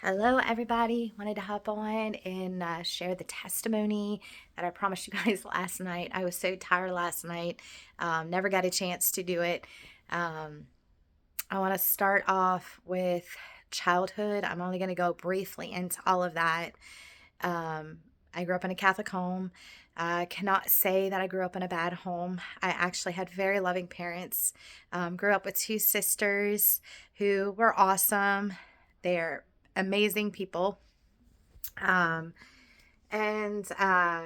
Hello, everybody. Wanted to hop on and share the testimony that I promised you guys last night. I was so tired last night, never got a chance to do it. Um, I want to start off with childhood. I'm only going to go briefly into all of that. Um, I grew up in a Catholic home. I cannot say that I grew up in a bad home. I actually had very loving parents. Grew up with two sisters who were awesome. They're amazing people. Um, and I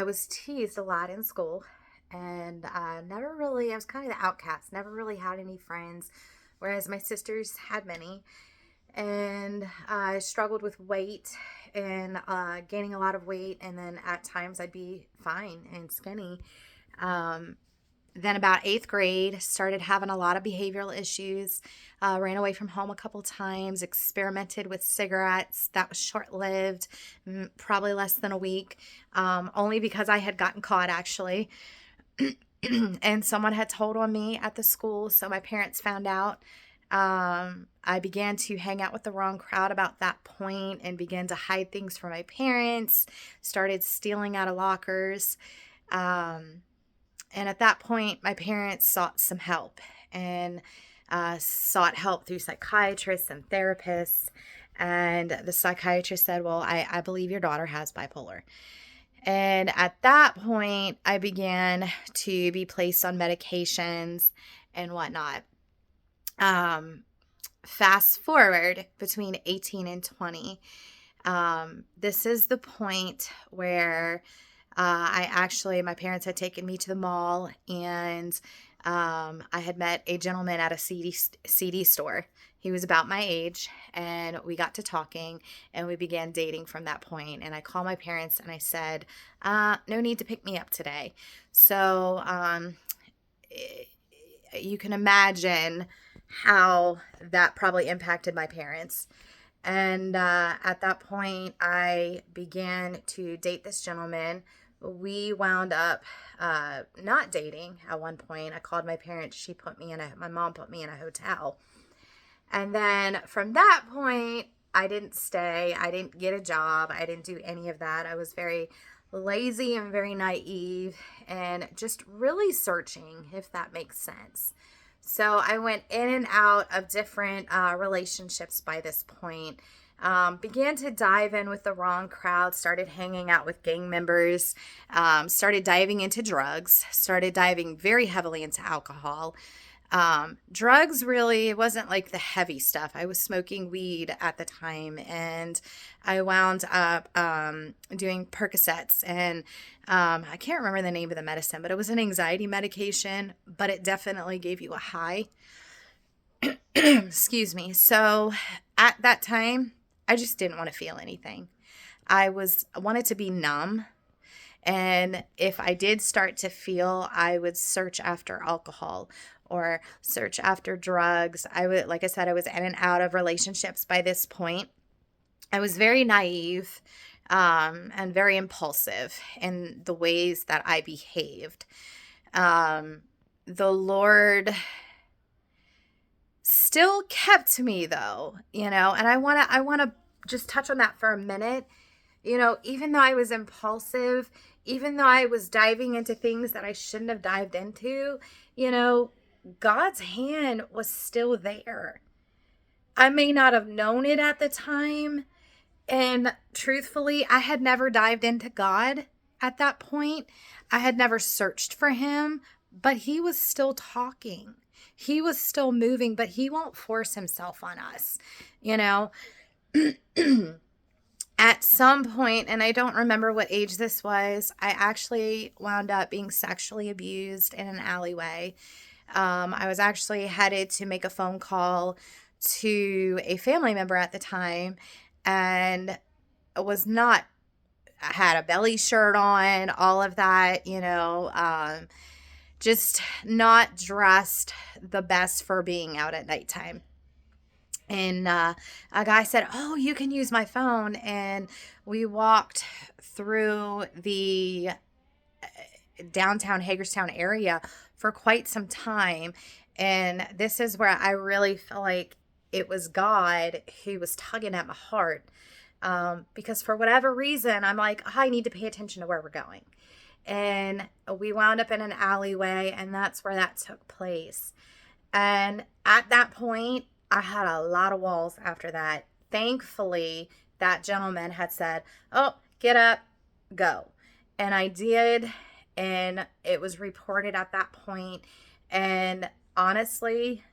was teased a lot in school and never really, I was kind of the outcast, never really had any friends, whereas my sisters had many. And I struggled with weight and gaining a lot of weight, and then at times I'd be fine and skinny. Um, then about eighth grade, started having a lot of behavioral issues. Ran away from home a couple times, experimented with cigarettes. That was short lived, probably less than a week, only because I had gotten caught actually. And someone had told on me at the school, so my parents found out. I began to hang out with the wrong crowd about that point and began to hide things from my parents, started stealing out of lockers. Um, and at that point, my parents sought some help and sought help through psychiatrists and therapists. And the psychiatrist said, "Well, I believe your daughter has bipolar." And at that point, I began to be placed on medications and whatnot. Um, Fast forward between 18 and 20. This is the point where my parents had taken me to the mall, and I had met a gentleman at a CD store. He was about my age, and we got to talking, and we began dating from that point. And I called my parents and I said, no need to pick me up today. So you can imagine how that probably impacted my parents. And at that point, I began to date this gentleman. We wound up not dating at one point. I called my parents. My mom put me in a hotel. And then from that point, I didn't stay. I didn't get a job. I didn't do any of that. I was very lazy and very naive and just really searching, if that makes sense. So I went in and out of different relationships by this point. Began to dive in with the wrong crowd, started hanging out with gang members, started diving into drugs, started diving very heavily into alcohol. Drugs really, it wasn't like the heavy stuff. I was smoking weed at the time, and I wound up doing Percocets, and I can't remember the name of the medicine, but it was an anxiety medication, but it definitely gave you a high. Excuse me. So at that time, I just didn't want to feel anything. I wanted to be numb. And if I did start to feel, I would search after alcohol or search after drugs. Like I said, I was in and out of relationships by this point. I was very naive and very impulsive in the ways that I behaved. The Lord still kept me though, and I want to just touch on that for a minute. Even though I was impulsive, even though I was diving into things that I shouldn't have dived into, God's hand was still there. I may not have known it at the time. And truthfully, I had never dived into God at that point. I had never searched for him, but he was still talking. He was still moving, but he won't force himself on us, you know? At some point, and I don't remember what age this was, I actually wound up being sexually abused in an alleyway. I was actually headed to make a phone call to a family member at the time, and was not, I had a belly shirt on, all of that, just not dressed the best for being out at nighttime. And a guy said, "Oh, you can use my phone." And we walked through the downtown Hagerstown area for quite some time. And this is where I really feel like it was God who was tugging at my heart. Because for whatever reason, I'm like, I need to pay attention to where we're going. And we wound up in an alleyway, and that's where that took place. And at that point, I had a lot of walls after that. Thankfully, that gentleman had said, "Oh, get up, go." And I did, and it was reported at that point. And honestly,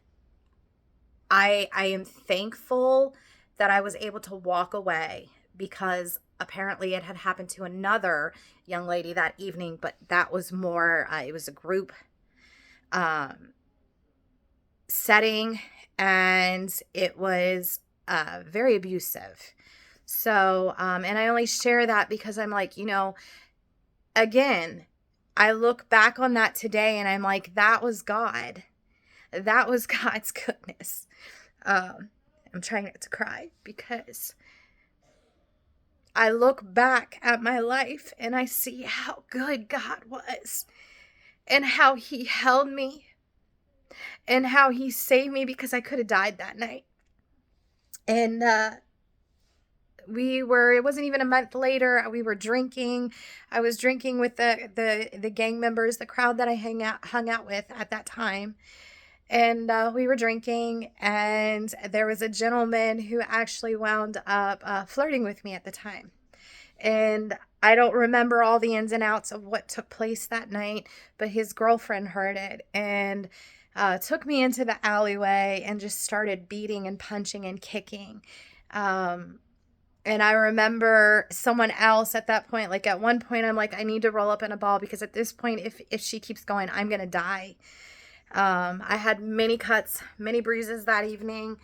I am thankful that I was able to walk away, because apparently it had happened to another young lady that evening, but that was more, it was a group um, setting, and it was very abusive. So, and I only share that because I'm like, again, I look back on that today and I'm like, that was God. That was God's goodness. I'm trying not to cry because I look back at my life and I see how good God was, and how he held me, and how he saved me, because I could have died that night. And it wasn't even a month later, we were drinking. I was drinking with the gang members, the crowd that I hung out with at that time. And we were drinking, and there was a gentleman who actually wound up flirting with me at the time. And I don't remember all the ins and outs of what took place that night, but his girlfriend heard it and took me into the alleyway and just started beating and punching and kicking. And I remember someone else at that point, like at one point, I'm like, I need to roll up in a ball, because at this point, if she keeps going, I'm going to die. I had many cuts, many bruises that evening.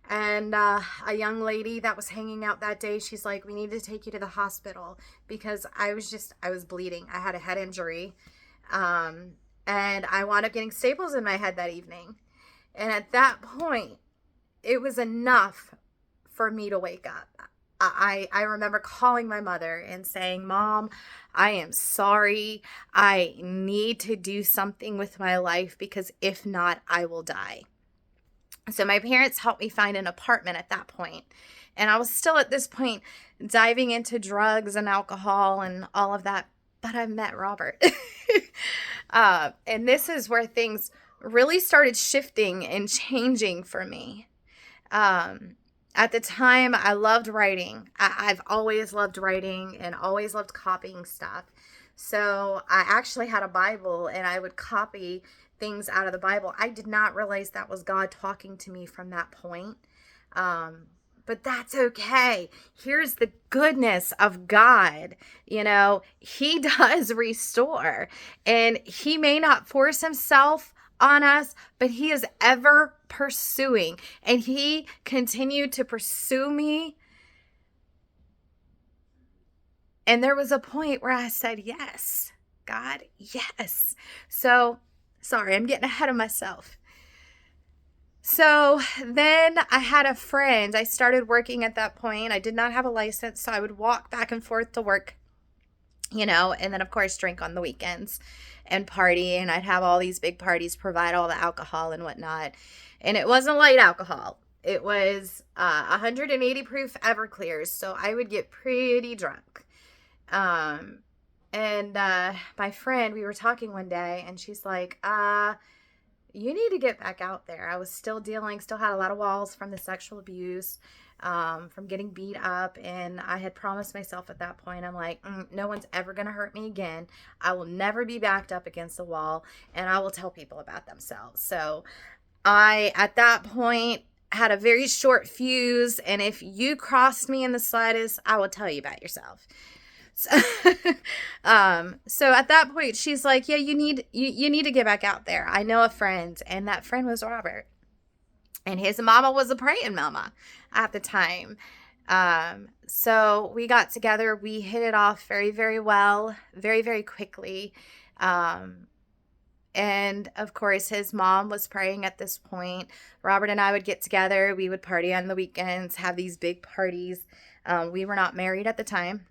And a young lady that was hanging out that day, she's like, we need to take you to the hospital, because I was bleeding. I had a head injury. And I wound up getting staples in my head that evening. And at that point, it was enough for me to wake up. I remember calling my mother and saying, Mom, I am sorry. I need to do something with my life, because if not, I will die. So my parents helped me find an apartment at that point. And I was still at this point diving into drugs and alcohol and all of that. But I met Robert. And this is where things really started shifting and changing for me. At the time, I loved writing. I've always loved writing and always loved copying stuff. So I actually had a Bible, and I would copy things out of the Bible. I did not realize that was God talking to me from that point. But that's okay. Here's the goodness of God. He does restore, and he may not force himself on us, but he is ever pursuing, and he continued to pursue me. And there was a point where I said, yes, God, yes. So, sorry, I'm getting ahead of myself. So then I had a friend. I started working at that point. I did not have a license, so I would walk back and forth to work, and then, of course, drink on the weekends and party. And I'd have all these big parties, provide all the alcohol and whatnot. And it wasn't light alcohol. It was 180 proof Everclears. So I would get pretty drunk. And my friend, we were talking one day, and she's like, you need to get back out there. I was still had a lot of walls from the sexual abuse, from getting beat up. And I had promised myself at that point, I'm like, no one's ever going to hurt me again. I will never be backed up against the wall, and I will tell people about themselves. So I, at that point, had a very short fuse. And if you crossed me in the slightest, I will tell you about yourself. So, so at that point, she's like, yeah, you need to get back out there. I know a friend, and that friend was Robert, and his mama was a praying mama at the time. So we got together, we hit it off very, very well, very, very quickly. And of course, his mom was praying at this point. Robert and I would get together. We would party on the weekends, have these big parties. We were not married at the time.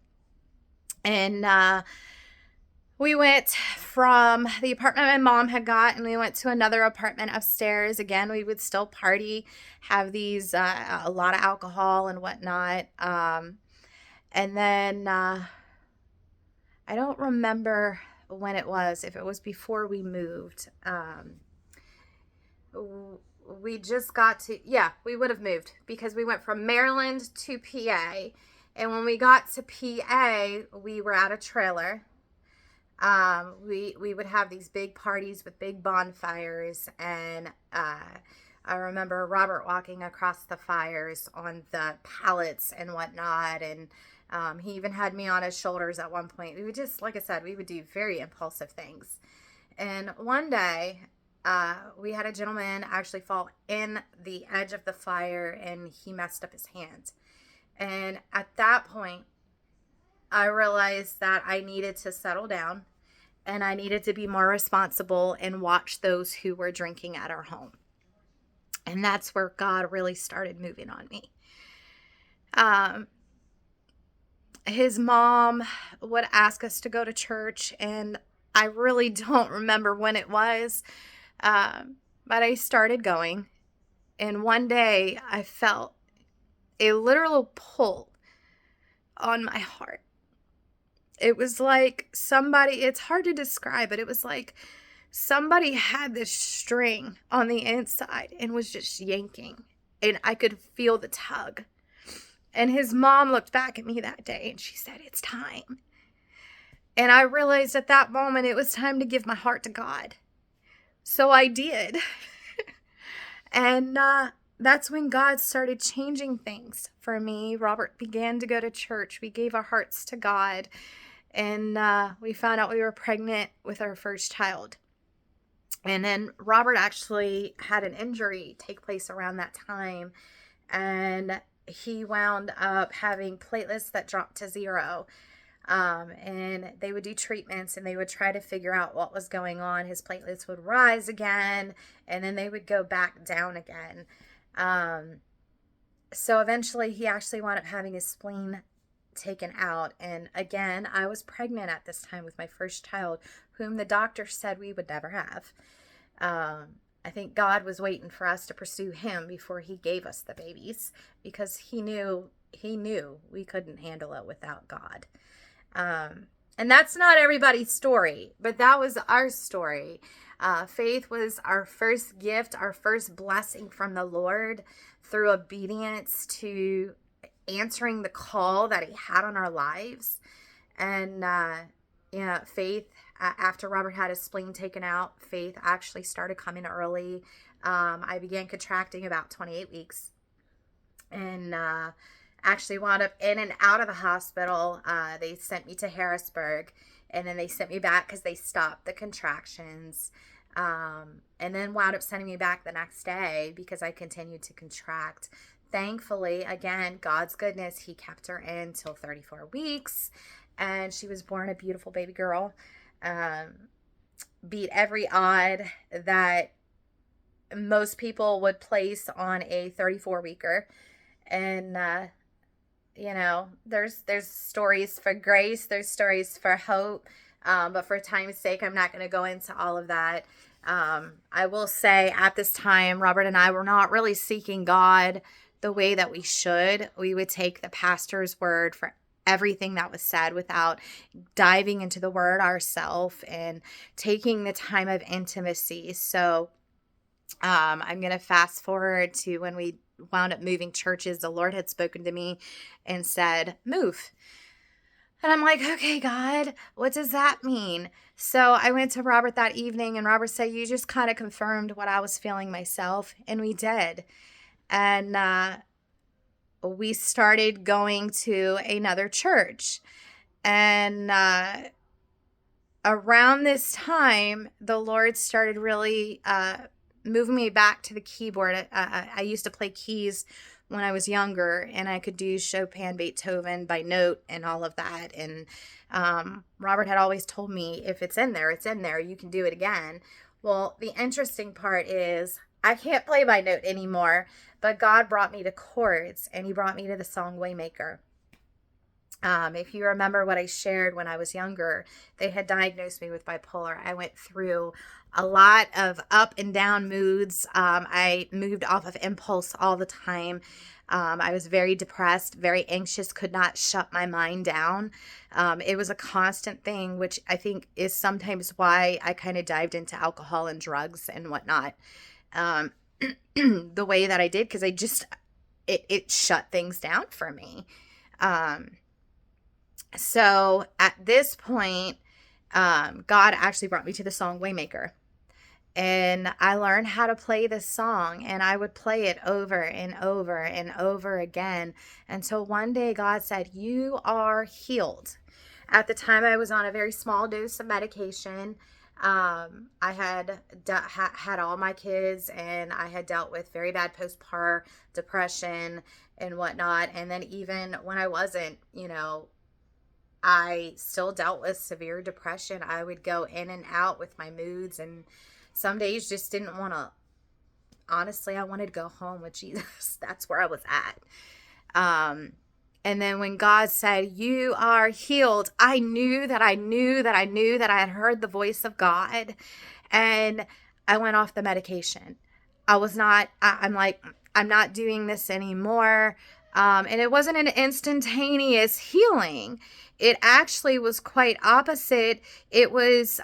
And We went from the apartment my mom had got, and we went to another apartment upstairs. Again, we would still party, have these, a lot of alcohol and whatnot. And then I don't remember when it was, if it was before we moved. We just got to, yeah, we would have moved because we went from Maryland to PA. And when we got to PA, we were at a trailer. We would have these big parties with big bonfires, and I remember Robert walking across the fires on the pallets and whatnot, and he even had me on his shoulders at one point. We would just, like I said, we would do very impulsive things. And one day, we had a gentleman actually fall in the edge of the fire, and he messed up his hand. And at that point, I realized that I needed to settle down and I needed to be more responsible and watch those who were drinking at our home. And that's where God really started moving on me. His mom would ask us to go to church, and I really don't remember when it was, but I started going. And one day I felt a literal pull on my heart. It was like somebody, it's hard to describe, but it was like somebody had this string on the inside and was just yanking. And I could feel the tug. And his mom looked back at me that day and she said, "It's time." And I realized at that moment it was time to give my heart to God. So I did. And that's when God started changing things for me. Robert began to go to church. We gave our hearts to God. And we found out we were pregnant with our first child. And then Robert actually had an injury take place around that time. And he wound up having platelets that dropped to 0. And they would do treatments and they would try to figure out what was going on. His platelets would rise again and then they would go back down again. So eventually he actually wound up having his spleen taken out. And again, I was pregnant at this time with my first child, whom the doctor said we would never have. I think God was waiting for us to pursue him before he gave us the babies, because he knew we couldn't handle it without God. And that's not everybody's story, but that was our story. Faith was our first gift, our first blessing from the Lord through obedience to answering the call that he had on our lives. And faith, after Robert had his spleen taken out, faith actually started coming early. I began contracting about 28 weeks and actually wound up in and out of the hospital. They sent me to Harrisburg, and then they sent me back because they stopped the contractions. And then wound up sending me back the next day because I continued to contract. Thankfully, again, God's goodness, he kept her in till 34 weeks, and she was born a beautiful baby girl. Beat every odd that most people would place on a 34-weeker. And, there's stories for grace, there's stories for hope. But for time's sake, I'm not going to go into all of that. I will say at this time, Robert and I were not really seeking God the way that we should. We would take the pastor's word for everything that was said without diving into the word ourselves and taking the time of intimacy. So I'm going to fast forward to when we wound up moving churches. The Lord had spoken to me and said, "Move." And I'm like, "Okay, God, what does that mean?" So I went to Robert that evening, and Robert said, "You just kind of confirmed what I was feeling myself." And we did. And we started going to another church. And around this time, the Lord started really moving me back to the keyboard. I used to play keys when I was younger, and I could do Chopin, Beethoven by note and all of that. And Robert had always told me, if it's in there, it's in there. You can do it again. Well, the interesting part is I can't play by note anymore, but God brought me to chords, and he brought me to the song Waymaker. If you remember what I shared when I was younger, they had diagnosed me with bipolar. I went through a lot of up and down moods. I moved off of impulse all the time. I was very depressed, very anxious, could not shut my mind down. It was a constant thing, which I think is sometimes why I kind of dived into alcohol and drugs and whatnot, um, the way that I did, because it shut things down for me. Um, so at this point, God actually brought me to the song Waymaker. And I learned how to play this song, and I would play it over and over and over again until one day God said, "You are healed." At the time, I was on a very small dose of medication. I had all my kids, and I had dealt with very bad postpartum depression and whatnot. And then even when I wasn't, I still dealt with severe depression. I would go in and out with my moods, and some days just didn't want to. Honestly, I wanted to go home with Jesus. That's where I was at. And then when God said, "You are healed," I knew that I had heard the voice of God, and I went off the medication. I'm like, I'm not doing this anymore. And it wasn't an instantaneous healing. It actually was quite opposite. It was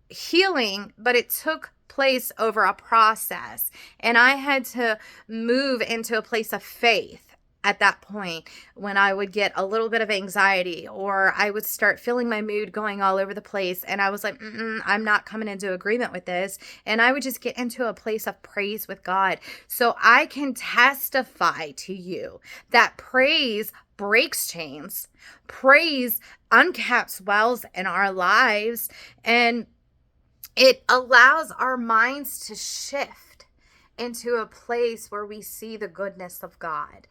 healing, but it took place over a process. And I had to move into a place of faith at that point when I would get a little bit of anxiety, or I would start feeling my mood going all over the place. And I was like, I'm not coming into agreement with this. And I would just get into a place of praise with God. So I can testify to you that praise breaks chains, praise uncaps wells in our lives, and it allows our minds to shift into a place where we see the goodness of God.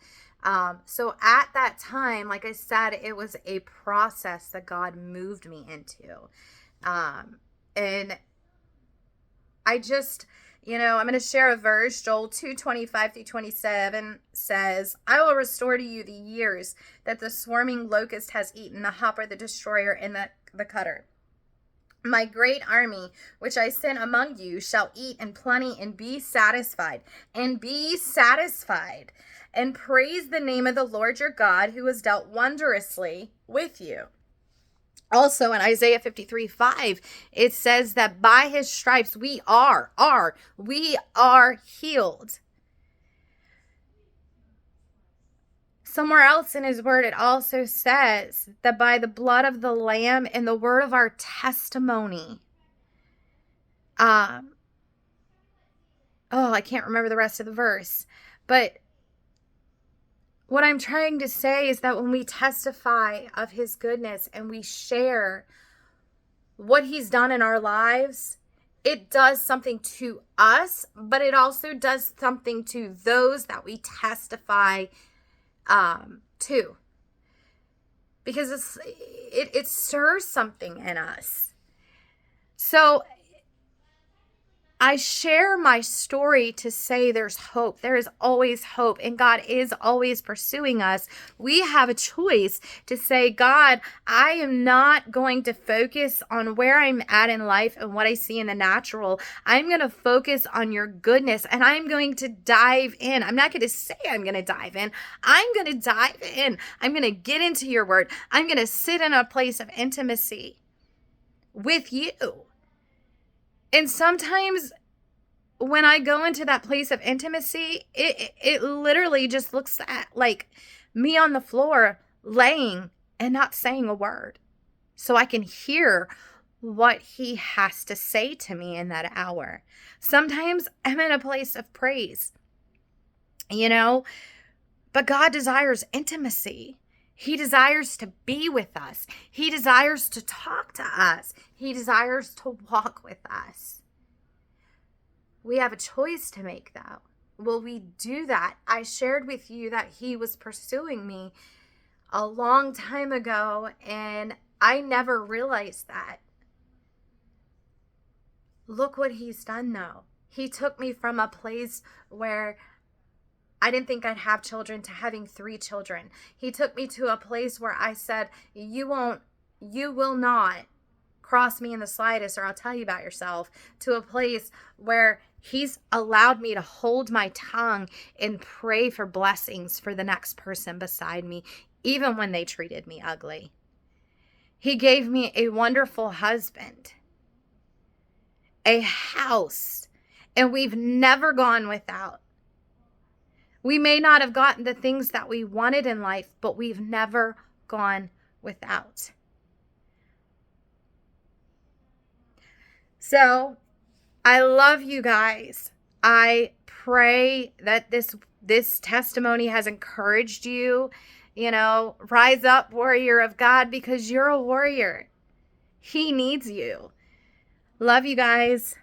So at that time, like I said, it was a process that God moved me into. And I just, I'm going to share a verse. Joel 2:25-27 says, "I will restore to you the years that the swarming locust has eaten, the hopper, the destroyer, and the cutter. My great army, which I sent among you, shall eat in plenty and be satisfied, and praise the name of the Lord your God, who has dealt wondrously with you." Also in Isaiah 53:5, it says that by his stripes we are healed. Somewhere else in his word, it also says that by the blood of the Lamb and the word of our testimony, I can't remember the rest of the verse, but what I'm trying to say is that when we testify of his goodness and we share what he's done in our lives, it does something to us, but it also does something to those that we testify to, because it stirs something in us. So I share my story to say there's hope. There is always hope, and God is always pursuing us. We have a choice to say, "God, I am not going to focus on where I'm at in life and what I see in the natural. I'm going to focus on your goodness, and I'm going to dive in." I'm not going to say I'm going to dive in. I'm going to dive in. I'm going to get into your word. I'm going to sit in a place of intimacy with you. And sometimes when I go into that place of intimacy, it literally just looks like me on the floor laying and not saying a word, so I can hear what he has to say to me in that hour. Sometimes I'm in a place of praise, but God desires intimacy. He desires to be with us. He desires to talk to us. He desires to walk with us. We have a choice to make, though. Will we do that? I shared with you that he was pursuing me a long time ago, and I never realized that. Look what he's done, though. He took me from a place where I didn't think I'd have children to having 3 children. He took me to a place where I said, you will not cross me in the slightest, or I'll tell you about yourself, to a place where he's allowed me to hold my tongue and pray for blessings for the next person beside me, even when they treated me ugly. He gave me a wonderful husband, a house, and we've never gone without. We may not have gotten the things that we wanted in life, but we've never gone without. So I love you guys. I pray that this testimony has encouraged you. Rise up, warrior of God, because you're a warrior. He needs you. Love you guys.